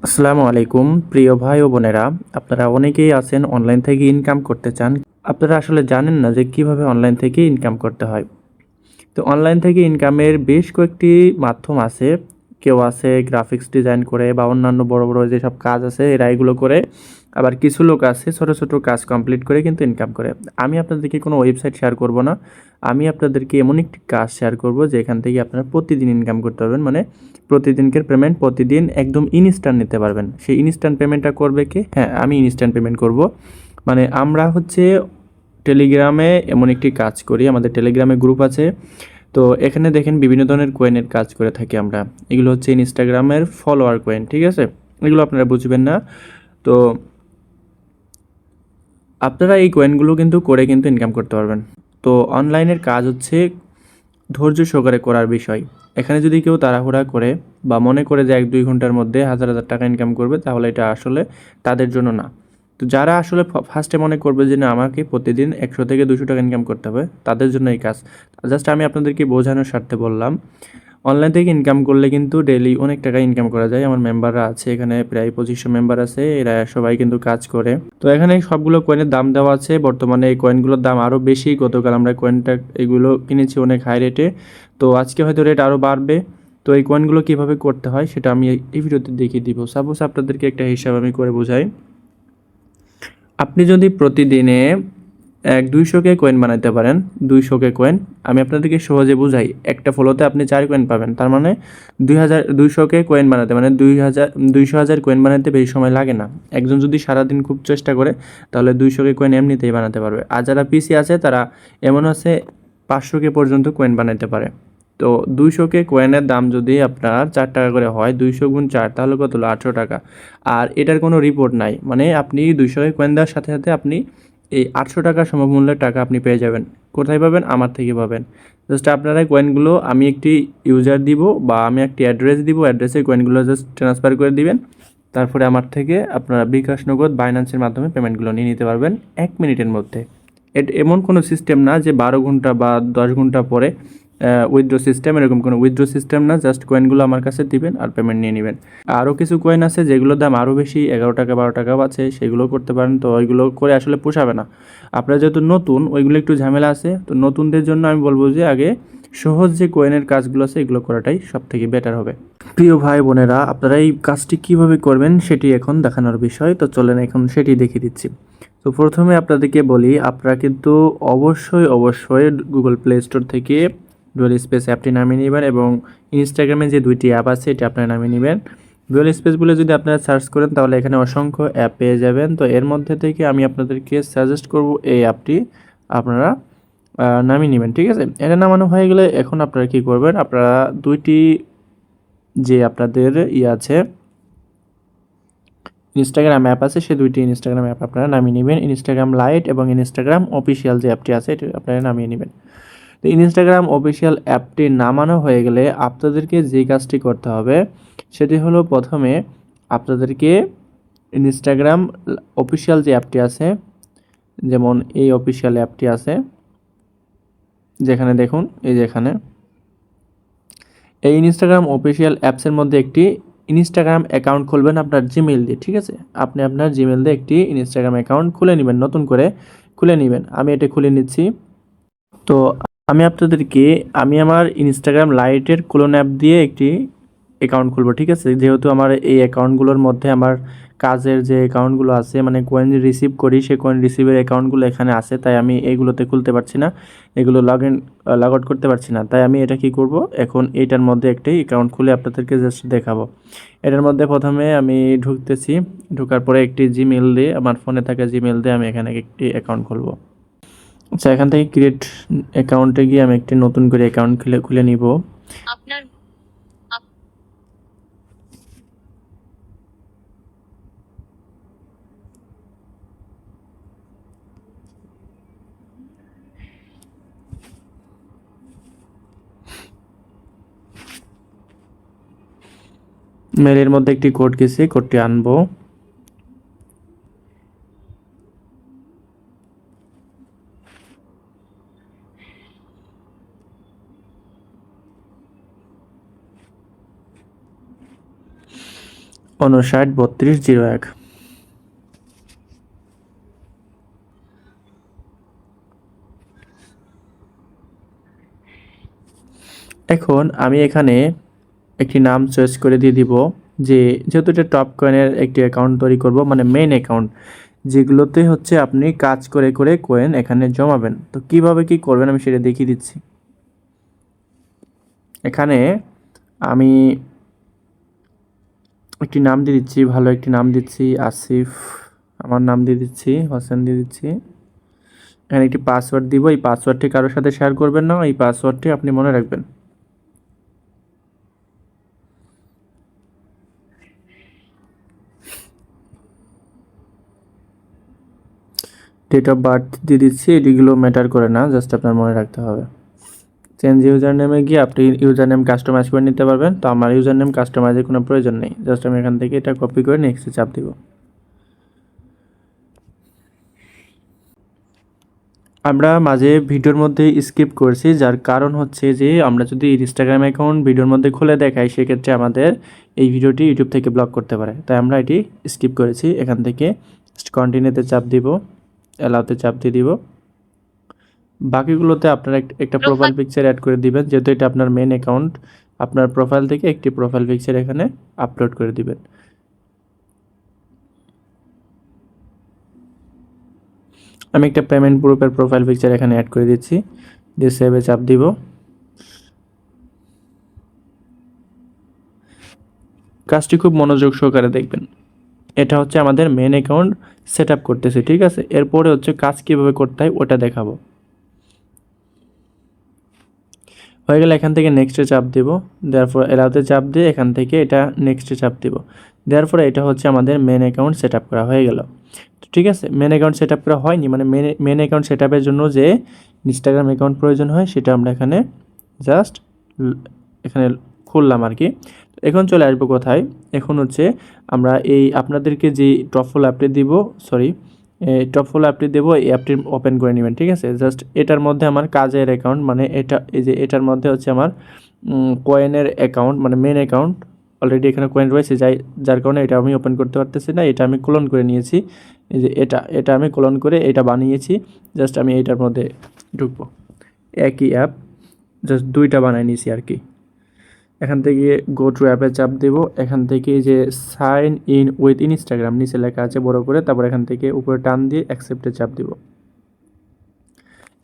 আসসালামু আলাইকুম প্রিয় ভাই ও বোনেরা। আপনারা অনেকেই আছেন অনলাইন থেকে ইনকাম করতে চান। আপনারা আসলে জানেন না যে কিভাবে অনলাইন থেকে ইনকাম করতে হয়। তো অনলাইন থেকে ইনকামের বেশ কয়েকটি মাধ্যম আছে। কেউ আছে গ্রাফিক্স ডিজাইন করে বা অন্যান্য বড় বড় যেসব কাজ আছে এরা এগুলো করে। আবার কিছু লোক আছে ছোট ছোট কাজ কমপ্লিট করে কিন্তু ইনকাম করে। আমি আপনাদেরকে কোনো ওয়েবসাইট শেয়ার করব না। আমি আপনাদেরকে এমন একটি কাজ শেয়ার করব যেখান থেকে আপনারা প্রতিদিন ইনকাম করতে পারবেন, মানে প্রতিদিনকের পেমেন্ট প্রতিদিন একদম ইনস্ট্যান্ট নিতে পারবেন। সেই ইনস্ট্যান্ট পেমেন্টটা করবে কে? হ্যাঁ, আমি ইনস্ট্যান্ট পেমেন্ট করব। মানে আমরা হচ্ছে টেলিগ্রামে এমন একটি কাজ করি, আমাদের টেলিগ্রামে গ্রুপ আছে। তো এখানে দেখেন বিভিন্ন ধরনের কয়েনের কাজ করে থাকি আমরা। এগুলো হচ্ছে ইনস্টাগ্রামের ফলোয়ার কয়েন, ঠিক আছে? এগুলো আপনারা বুঝবেন না। তো আপনারা এই কয়েনগুলো কিন্তু করে কিন্তু ইনকাম করতে পারবেন। তো অনলাইনের কাজ হচ্ছে ধৈর্য সহকারে করার বিষয়। এখানে যদি কেউ তাড়াহুড়া করে বা মনে করে যে 1-2 ঘন্টার মধ্যে হাজার হাজার টাকা ইনকাম করবে, তাহলে এটা আসলে তাদের জন্য না। তো যারা আসলে ফার্স্টে মনে করবে যে না আমাকে প্রতিদিন 100 থেকে 200 টাকা ইনকাম করতে হবে, তাদের জন্য এই কাজ। জাস্ট আমি আপনাদেরকে বোঝানোর স্বার্থে বললাম। অনলাইন থেকে ইনকাম করলে কিন্তু ডেইলি অনেক টাকা ইনকাম করা যায়। আমার মেম্বাররা আছে এখানে, প্রায় 2500 মেম্বার আছে, এরা সবাই কিন্তু কাজ করে। তো এখানে সবগুলো কয়েনের দাম দেওয়া আছে। বর্তমানে এই কয়েনগুলোর দাম আরও বেশি। গতকাল আমরা কয়েনটা এগুলো কিনেছি অনেক হাই রেটে। তো আজকে হয়তো রেট আরও বাড়বে। তো এই কয়েনগুলো কীভাবে করতে হয় সেটা আমি এই ভিডিওতে দেখিয়ে দিব। সাপোজ আপনাদেরকে একটা হিসাব আমি করে বোঝাই। আপনি যদি প্রতিদিনে 200 কে কয়েন বানাতে পারেন, 200 কে কয়েন, আমি আপনাদেরকে সহজে বুঝাই। একটা ফলোতে আপনি 4 কয়েন পাবেন, তার মানে 200কে কয়েন বানাতে মানে 200,000 কয়েন বানাতে বেশি সময় লাগে না। একজন যদি সারাদিন খুব চেষ্টা করে তাহলে 200কে কয়েন এমনিতেই বানাতে পারবে। আর যারা পিসি আছে তারা এমন আছে 500কে পর্যন্ত কয়েন বানাতে পারে। তো 200কে কয়েনের দাম যদি আপনার 4 টাকা করে হয়, 200 গুণ 4 তাহলে কত হলো? 800 টাকা। আর এটার কোনো রিপোর্ট নাই, মানে আপনি 200কে কয়েন দেওয়ার সাথে সাথে আপনি এই 800 টাকা সমমূল্যের টাকা আপনি পেয়ে যাবেন। কোথায় পাবেন? আমার থেকে পাবেন। জাস্ট আপনারা কয়েনগুলো, আমি একটি ইউজার দিব বা আমি একটি অ্যাড্রেস দিব, অ্যাড্রেসে কয়েনগুলো জাস্ট ট্রান্সফার করে দিবেন। তারপরে আমার থেকে আপনারা বিকাশ, নগদ, বাইন্যান্সের মাধ্যমে পেমেন্টগুলো নিয়ে নিতে পারবেন 1 মিনিটের মধ্যে। এমন কোনো সিস্টেম না যে 12 ঘন্টা বা 10 ঘন্টা পরে উইথড্র সিস্টেম, এরকম কোনো উইথড্র সিস্টেম না। জাস্ট কয়েনগুলো আমার কাছে দিবেন আর পেমেন্ট নিয়ে নেবেন। আরও কিছু কয়েন আছে যেগুলোর দাম আরও বেশি, 11 টাকা 12 টাকাও আছে, সেগুলো করতে পারেন। তো ওইগুলো করে আসলে পোষাবে না। আপনারা যেহেতু নতুন, ওইগুলো একটু ঝামেলা আছে। তো নতুনদের জন্য আমি বলবো যে আগে সহজ যে কয়েনের কাজগুলো আছে এগুলো করাটাই সবথেকে বেটার হবে। প্রিয় ভাই বোনেরা, আপনারা এই কাজটি কীভাবে করবেন সেটি এখন দেখানোর বিষয়। তো চলেন এখন সেটি দেখিয়ে দিচ্ছি। তো প্রথমে আপনাদেরকে বলি, আপনারা কিন্তু অবশ্যই গুগল প্লে স্টোর থেকে ডুয়েল স্পেস অ্যাপটি নামিয়ে নেবেন এবং ইনস্টাগ্রামে যে 2টি অ্যাপ আছে এটি আপনারা নামিয়ে নেবেন। ডুয়েল স্পেস বলে যদি আপনারা সার্চ করেন তাহলে এখানে অসংখ্য অ্যাপ পেয়ে যাবেন। তো এর মধ্যে থেকে আমি আপনাদেরকে সাজেস্ট করব এই অ্যাপটি আপনারা নামিয়ে নেবেন, ঠিক আছে? এটা নামানো হয়ে গেলে এখন আপনারা কী করবেন? আপনারা 2টি যে আপনাদের আছে ইনস্টাগ্রাম অ্যাপ আছে, সেই 2টি ইনস্টাগ্রাম অ্যাপ আপনারা নামিয়ে নেবেন। ইনস্টাগ্রাম লাইট এবং ইনস্টাগ্রাম অফিসিয়াল যে অ্যাপটি আছে এটি আপনারা নামিয়ে নেবেন। তো ইনস্টাগ্রাম অফিসিয়াল অ্যাপটি নামানো হয়ে গেলে আপনাদেরকে যে কাজটি করতে হবে সেটি হলো, প্রথমে আপনাদেরকে ইনস্টাগ্রাম অফিসিয়াল যে অ্যাপটি আছে, যেমন এই অফিসিয়াল অ্যাপটি আছে, যেখানে দেখুন এই যেখানে এই ইনস্টাগ্রাম অফিসিয়াল অ্যাপসের মধ্যে একটি ইনস্টাগ্রাম অ্যাকাউন্ট খুলবেন আপনার জিমেইল দিয়ে, ঠিক আছে? আপনি আপনার জিমেইল দিয়ে একটি ইনস্টাগ্রাম অ্যাকাউন্ট খুলে নেবেন, নতুন করে খুলে নেবেন। আমি এটা খুলে নিচ্ছি। তো আমি আপনাদেরকে আমার ইনস্টাগ্রাম লাইটের ক্লোন অ্যাপ দিয়ে একটি অ্যাকাউন্ট খুলবো, ঠিক আছে? যেহেতু আমার এই অ্যাকাউন্টগুলোর মধ্যে আমার কাজের যে অ্যাকাউন্টগুলো আছে, মানে কয়েন রিসিভ করি, সেই কয়েন রিসিভের অ্যাকাউন্টগুলো এখানে আছে, তাই আমি এইগুলোতে খুলতে পারছি না, এগুলো লগ আউট করতে পারছি না। তাই আমি এটা কি করব, এখন এইটার মধ্যে একটি অ্যাকাউন্ট খুলে আপনাদেরকে জাস্ট দেখাবো। এটার মধ্যে প্রথমে আমি ঢুকতেছি, ঢোকার পরে একটি জিমেইল দিয়ে, আমার ফোনে থাকা জিমেইল দিয়ে আমি এখানে একটি অ্যাকাউন্ট খুলবো। আচ্ছা, এখান থেকে ক্রিয়েট অ্যাকাউন্টে গিয়ে আমি একটি নতুন করে অ্যাকাউন্ট খুলে নিব। আপনার মেলের মধ্যে একটি কোড গেছে, কোডটি আনবো। 593201। এখন আমি এখানে একটি নাম চয়েস করে দিয়ে দিব, যেহেতু এটা টপ কয়েনের একটি অ্যাকাউন্ট তৈরি করব, মানে মেইন অ্যাকাউন্ট যেগুলোতে হচ্ছে আপনি কাজ করে করে কয়েন এখানে জমাবেন। তো কিভাবে কি করবেন আমি সেটা দেখিয়ে দিচ্ছি। এখানে আমি একটি নাম দিয়ে দিচ্ছি, ভালো একটি নাম দিচ্ছি, আসিফ আমার নাম দিয়ে দিচ্ছি, হোসেন দিয়ে দিচ্ছি। এখানে একটি পাসওয়ার্ড দিব, এই পাসওয়ার্ডটি কারোর সাথে শেয়ার করবেন না, এই পাসওয়ার্ডটি আপনি মনে রাখবেন। ডেট অফ বার্থ দিয়ে দিচ্ছি, এটিগুলো ম্যাটার করে না, জাস্ট আপনার মনে রাখতে হবে। চেঞ্জ ইউজার নেমে গিয়ে আপনি ইউজার নেম কাস্টমাইজ করে নিতে পারবেন। তো আমার ইউজার নেম কাস্টমাইজের কোনো প্রয়োজন নেই, জাস্ট আমি এখান থেকে এটা কপি করে নেক্সটে চাপ দিব। আমরা মাঝে ভিডিওর মধ্যে স্কিপ করছি, যার কারণ হচ্ছে যে আমরা যদি ইনস্টাগ্রাম অ্যাকাউন্ট ভিডিওর মধ্যে খুলে দেখাই সেক্ষেত্রে আমাদের এই ভিডিওটি ইউটিউব থেকে ব্লক করতে পারে, তাই আমরা এটি স্কিপ করেছি। এখান থেকে কন্টিনিউতে চাপ দিব, অ্যালাউতে চাপ দিয়ে দিব। বাকিগুলোতে আপনারা একটা প্রোফাইল পিকচার অ্যাড করে দিবেন, যেহেতু এটা আপনার মেন অ্যাকাউন্ট। আপনার প্রোফাইল থেকে একটি প্রোফাইল পিকচার এখানে আপলোড করে দিবেন। আমি একটা পেমেন্ট প্রুফের প্রোফাইল পিকচার এখানে অ্যাড করে দিচ্ছি, দিয়ে সেভে চাপ দিব। কাজটি খুব মনোযোগ সহকারে দেখবেন। এটা হচ্ছে আমাদের মেন অ্যাকাউন্ট সেট আপ করতেছি, ঠিক আছে। এরপরে হচ্ছে কাজ কীভাবে করতে হয় ওটা দেখাবো। হয়ে গেলে এখান থেকে নেক্সটে চাপ দেব, দেওয়ার পর এলাউতে চাপ দিয়ে এখান থেকে এটা নেক্সটে চাপ দেব। দেওয়ার পরে এটা হচ্ছে আমাদের মেন অ্যাকাউন্ট সেট আপ করা হয়ে গেল, ঠিক আছে। মেন অ্যাকাউন্ট সেট আপ করা হয়নি, মানে মেন অ্যাকাউন্ট সেট আপের জন্য যে ইনস্টাগ্রাম অ্যাকাউন্ট প্রয়োজন হয় সেটা আমরা এখানে জাস্ট এখানে খুললাম আর কি। এখন চলে আসবো কোথায়, এখন হচ্ছে আমরা এই আপনাদেরকে যে টপফল অ্যাপটি দিব, সরি টপফল অ্যাপটি দেবো, এই অ্যাপটি ওপেন করে নেবেন, ঠিক আছে। জাস্ট এটার মধ্যে আমার কাজের অ্যাকাউন্ট, মানে এটা এই যে এটার মধ্যে হচ্ছে আমার কয়েনের অ্যাকাউন্ট, মানে মেন অ্যাকাউন্ট অলরেডি এখানে কয়েন রয়েছে, যার কারণে এটা আমি ওপেন করতে পারতেছি না। এটা আমি ক্লোন করে নিয়েছি, এই যে এটা আমি ক্লোন করে এটা বানিয়েছি। জাস্ট আমি এটার মধ্যে ঢুকবো, একই অ্যাপ জাস্ট দুইটা বানাই নিয়েছি আর কি। এখান থেকে গো টু অ্যাপে চাপ দেব, এখান থেকে যে সাইন ইন উইথ ইনস্টাগ্রাম নিচে লেখা আছে বড় করে, তারপর এখান থেকে উপরে টান দিয়ে অ্যাকসেপ্টে চাপ দিব।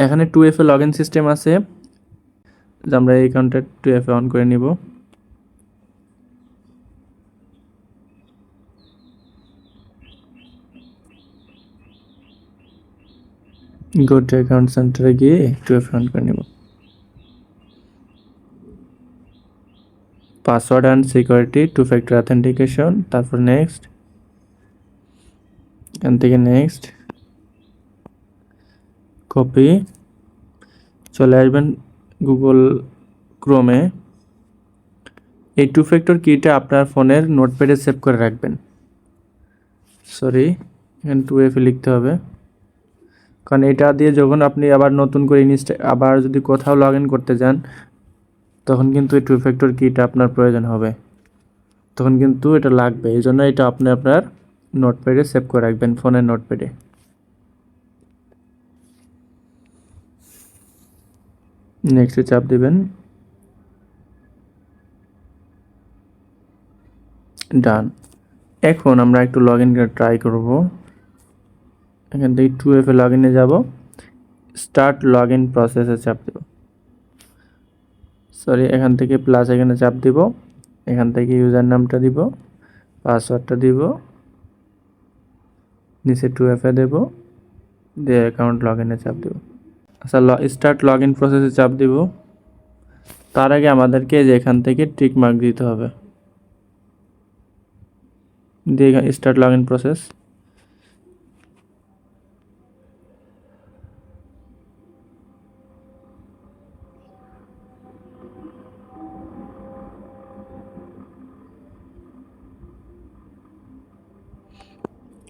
এখানে 2FA লগ ইন সিস্টেম আছে, আমরা এই অ্যাকাউন্টে 2FA অন করে নিব। গো টু অ্যাকাউন্ট সেন্টারে গিয়ে 2FA অন করে নিব। Password and security 2 factor authentication, তারপর নেক্সট, এখান থেকে নেক্সট, কপি, চলে আসবেন গুগল ক্রোমে। এই 2 ফ্যাক্টর কিটা আপনার ফোনের নোটপ্যাডে সেভ করে রাখবেন। সরি, এখানে 2FA লিখতে হবে, কারণ এটা দিয়ে যখন আপনি আবার নতুন করে আবার যদি কোথাও লগ ইন করতে যান তখন কিন্তু এই 2 ফ্যাক্টর কিটা আপনার প্রয়োজন হবে, তখন কিন্তু এটা লাগবে। এই জন্য এটা আপনি আপনার নোটপ্যাডে সেভ করে রাখবেন, ফোনের নোটপ্যাডে। নেক্সটে চাপ দিবেন, ডান। এখন আমরা একটু লগ ইন করে ট্রাই করব। এখান থেকে 2FA লগ ইনে যাব, স্টার্ট লগ ইন প্রসেসে চাপ দেব, সরি এখান থেকে প্লাস এখানে চাপ দিব, এখান থেকে ইউজার নামটা দিব, পাসওয়ার্ডটা দিব, নিচে 2FA দেব, দিয়ে অ্যাকাউন্ট লগ ইনে চাপ দেব। আচ্ছা, স্টার্ট লগ ইন প্রসেসে চাপ দিব। তার আগে আমাদেরকে যে এখান থেকে টিক মার্ক দিতে হবে, দিয়ে স্টার্ট লগ ইন প্রসেস।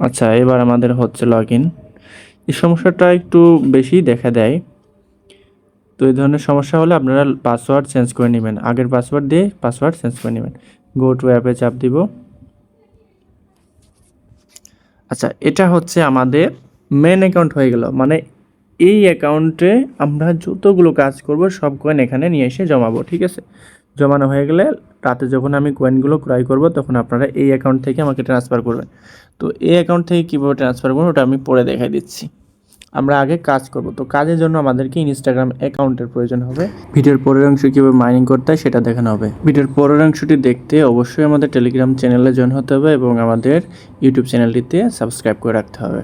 আচ্ছা, এবার আমাদের হচ্ছে লগ ইন। এই সমস্যাটা একটু বেশি দেখা দেয়, তো এই ধরনের সমস্যা হলে আপনারা পাসওয়ার্ড চেঞ্জ করে নেবেন, আগের পাসওয়ার্ড দিয়ে পাসওয়ার্ড চেঞ্জ করে নেবেন। গো টু অ্যাপে চাপ দিব, আচ্ছা, এটা হচ্ছে আমাদের মেন অ্যাকাউন্ট হয়ে গেল। মানে এই অ্যাকাউন্টে আমরা যতগুলো কাজ করব সব কয়েন এখানে নিয়ে এসে জমাবো, ঠিক আছে? জমানো হয়ে গেলে রাতে যখন আমি কয়েনগুলো ক্রয় করব তখন আপনারা এই অ্যাকাউন্ট থেকে আমাকে ট্রান্সফার করবেন। তো এই অ্যাকাউন্ট থেকে কীভাবে ট্রান্সফার করবেন ওটা আমি পরে দেখাই দিচ্ছি। আমরা আগে কাজ করব। তো কাজের জন্য আমাদেরকে ইনস্টাগ্রাম অ্যাকাউন্টের প্রয়োজন হবে। ভিডিওর পরের অংশ কীভাবে মাইনিং করতে হয় সেটা দেখানো হবে। ভিডিওর পরের অংশটি দেখতে অবশ্যই আমাদের টেলিগ্রাম চ্যানেলে জয়েন হতে হবে এবং আমাদের ইউটিউব চ্যানেলটিতে সাবস্ক্রাইব করে রাখতে হবে।